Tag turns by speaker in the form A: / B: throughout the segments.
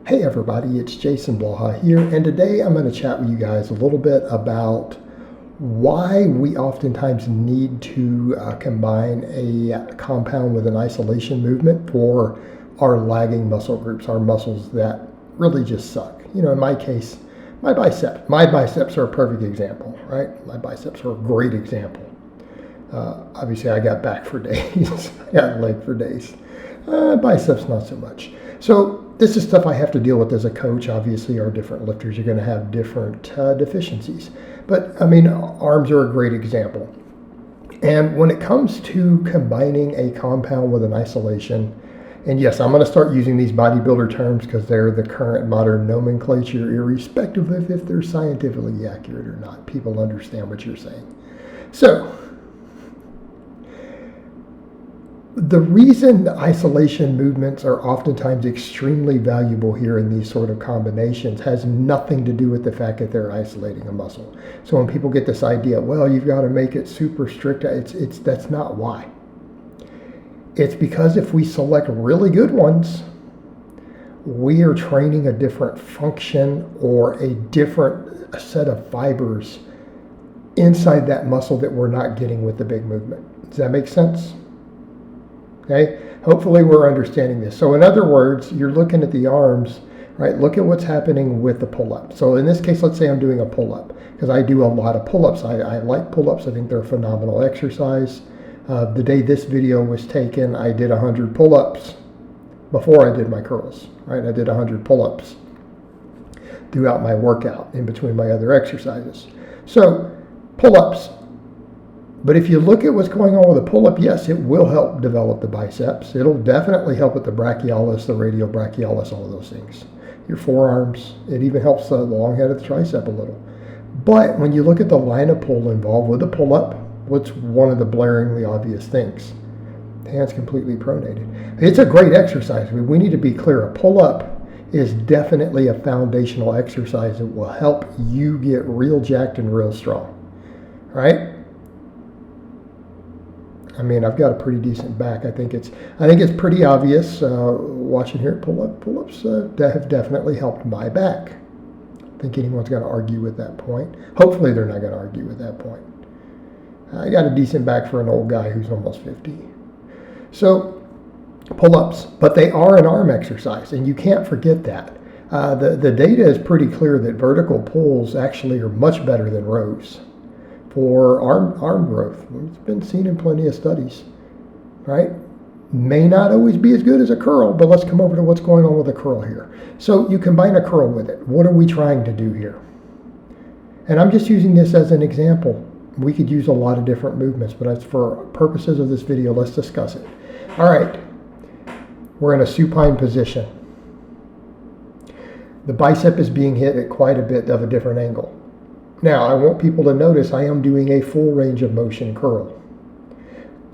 A: Hey everybody, it's Jason Blaha here, and today I'm going to chat with you guys a little bit about why we oftentimes need to combine a compound with an isolation movement for our lagging muscle groups, our muscles that really just suck. You know, in my case, my biceps are a perfect example, right? My biceps are a great example. Obviously, I got back for days, I got leg for days. Biceps, not so much. So this is stuff I have to deal with as a coach. Obviously, our different lifters are going to have different deficiencies. But, I mean, arms are a great example. And when it comes to combining a compound with an isolation, and yes, I'm going to start using these bodybuilder terms because they're the current modern nomenclature, irrespective of if they're scientifically accurate or not. People understand what you're saying. So, the reason isolation movements are oftentimes extremely valuable here in these sort of combinations has nothing to do with the fact that they're isolating a muscle. So when people get this idea, well, you've got to make it super strict, that's not why. It's because if we select really good ones, we are training a different function or a different set of fibers inside that muscle that we're not getting with the big movement. Does that make sense? Okay, hopefully we're understanding this. So in other words, you're looking at the arms, right? Look at what's happening with the pull-up. So in this case, let's say I'm doing a pull-up because I do a lot of pull-ups. I like pull-ups. I think they're a phenomenal exercise. The day this video was taken, I did 100 pull-ups before I did my curls, right? I did 100 pull-ups throughout my workout in between my other exercises. So pull-ups. But if you look at what's going on with a pull-up, yes, it will help develop the biceps. It'll definitely help with the brachialis, the radial brachialis, all of those things. Your forearms, it even helps the long head of the tricep a little. But when you look at the line of pull involved with a pull-up, what's one of the blaringly obvious things? The hand's completely pronated. It's a great exercise. We need to be clear. A pull-up is definitely a foundational exercise that will help you get real jacked and real strong, right? I mean, I've got a pretty decent back. I think it's pretty obvious watching here at pull-ups have definitely helped my back. I think anyone's going to argue with that point. Hopefully they're not going to argue with that point. I got a decent back for an old guy who's almost 50. So pull-ups, but they are an arm exercise, and you can't forget that. The data is pretty clear that vertical pulls actually are much better than rows for arm growth. It's been seen in plenty of studies, right? May not always be as good as a curl, but let's come over to what's going on with a curl here. So you combine a curl with it. What are we trying to do here? And I'm just using this as an example. We could use a lot of different movements, but as for purposes of this video, let's discuss it. All right, we're in a supine position. The bicep is being hit at quite a bit of a different angle. Now, I want people to notice I am doing a full range of motion curl.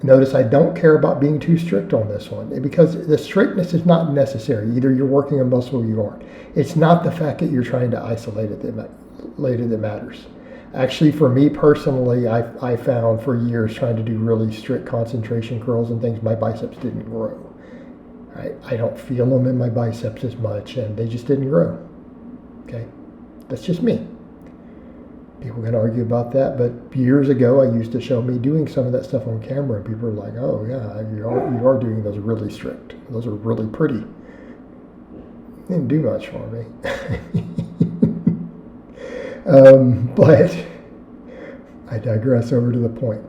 A: Notice I don't care about being too strict on this one because the strictness is not necessary. Either you're working a muscle or you aren't. It's not the fact that you're trying to isolate it that matters. Actually, for me personally, I found for years trying to do really strict concentration curls and things, my biceps didn't grow. Right? I don't feel them in my biceps as much, and they just didn't grow. Okay? That's just me. People can argue about that, but years ago I used to show me doing some of that stuff on camera, and people are like, "Oh yeah, you are doing those really strict. Those are really pretty." Didn't do much for me. But I digress over to the point.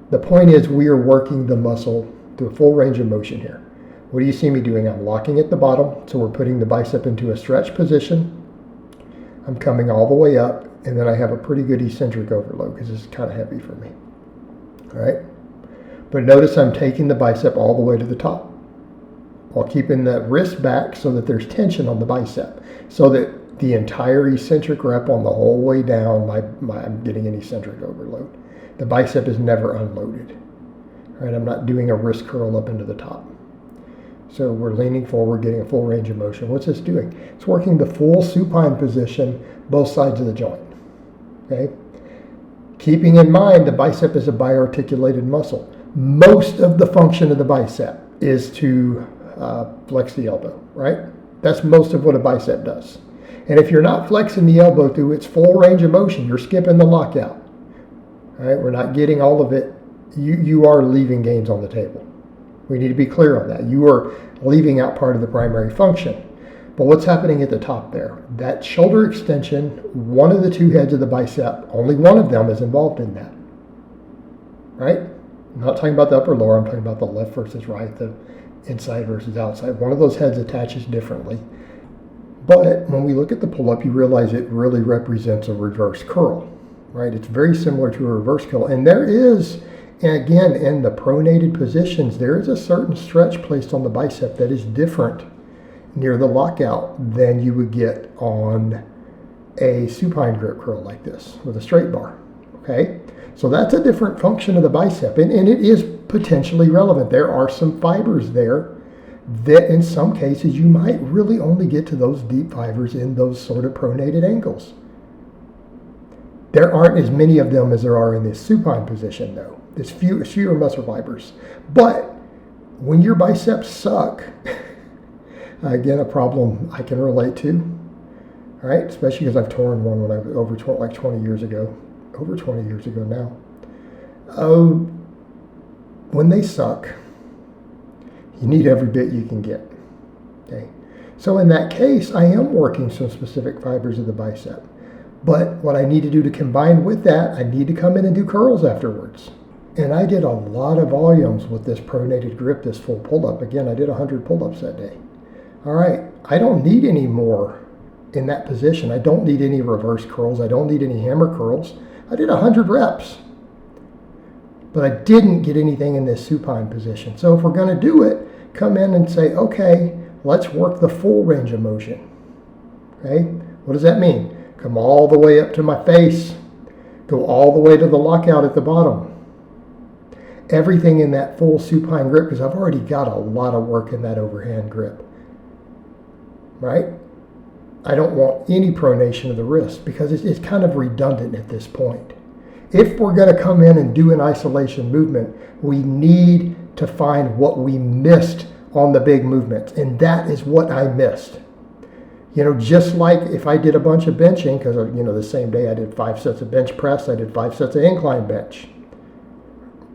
A: The point is we are working the muscle to a full range of motion here. What do you see me doing? I'm locking at the bottom, so we're putting the bicep into a stretch position. I'm coming all the way up. And then I have a pretty good eccentric overload because it's kind of heavy for me. All right? But notice I'm taking the bicep all the way to the top while keeping the wrist back so that there's tension on the bicep. So that the entire eccentric rep on the whole way down, I'm getting an eccentric overload. The bicep is never unloaded. All right? I'm not doing a wrist curl up into the top. So we're leaning forward, getting a full range of motion. What's this doing? It's working the full supine position, both sides of the joint. Okay? Keeping in mind the bicep is a biarticulated muscle. Most of the function of the bicep is to flex the elbow, right? That's most of what a bicep does. And if you're not flexing the elbow through its full range of motion, you're skipping the lockout. All right, we're not getting all of it. You are leaving gains on the table. We need to be clear on that. You are leaving out part of the primary function. But what's happening at the top there? That shoulder extension, one of the two heads of the bicep, only one of them is involved in that. Right? I'm not talking about the upper lower, I'm talking about the left versus right, the inside versus outside. One of those heads attaches differently. But when we look at the pull-up, you realize it really represents a reverse curl, right? It's very similar to a reverse curl. And there is, again, in the pronated positions, there is a certain stretch placed on the bicep that is different near the lockout than you would get on a supine grip curl like this with a straight bar, okay? So that's a different function of the bicep, and it is potentially relevant. There are some fibers there that in some cases you might really only get to those deep fibers in those sort of pronated angles. There aren't as many of them as there are in this supine position though. There's fewer muscle fibers. But when your biceps suck, again, a problem I can relate to, all right? Especially because I've torn one when I was like 20 years ago, over 20 years ago now. When they suck, you need every bit you can get, okay? So in that case, I am working some specific fibers of the bicep. But what I need to do to combine with that, I need to come in and do curls afterwards. And I did a lot of volumes with this pronated grip, this full pull-up. Again, I did 100 pull-ups that day. All right, I don't need any more in that position. I don't need any reverse curls. I don't need any hammer curls. I did 100 reps. But I didn't get anything in this supine position. So if we're going to do it, come in and say, okay, let's work the full range of motion. Okay, what does that mean? Come all the way up to my face. Go all the way to the lockout at the bottom. Everything in that full supine grip, because I've already got a lot of work in that overhand grip. Right? I don't want any pronation of the wrist because it's kind of redundant at this point. If we're going to come in and do an isolation movement, we need to find what we missed on the big movements, and that is what I missed. You know, just like if I did a bunch of benching, because, you know, the same day I did 5 sets of bench press, I did 5 sets of incline bench.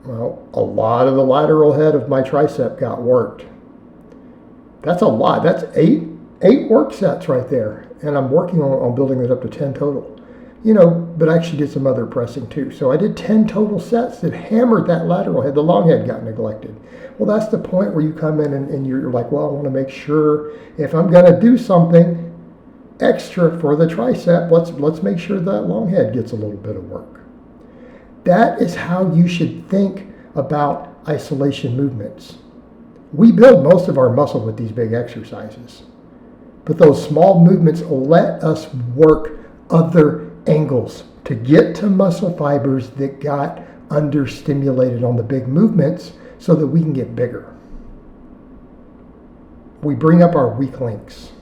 A: Well, a lot of the lateral head of my tricep got worked. That's a lot. That's eight work sets right there. And I'm working on building it up to 10 total. You know, but I actually did some other pressing too. So I did 10 total sets that hammered that lateral head. The long head got neglected. Well, that's the point where you come in and you're like, well, I want to make sure if I'm going to do something extra for the tricep, let's make sure that long head gets a little bit of work. That is how you should think about isolation movements. We build most of our muscle with these big exercises. But those small movements let us work other angles to get to muscle fibers that got understimulated on the big movements so that we can get bigger. We bring up our weak links.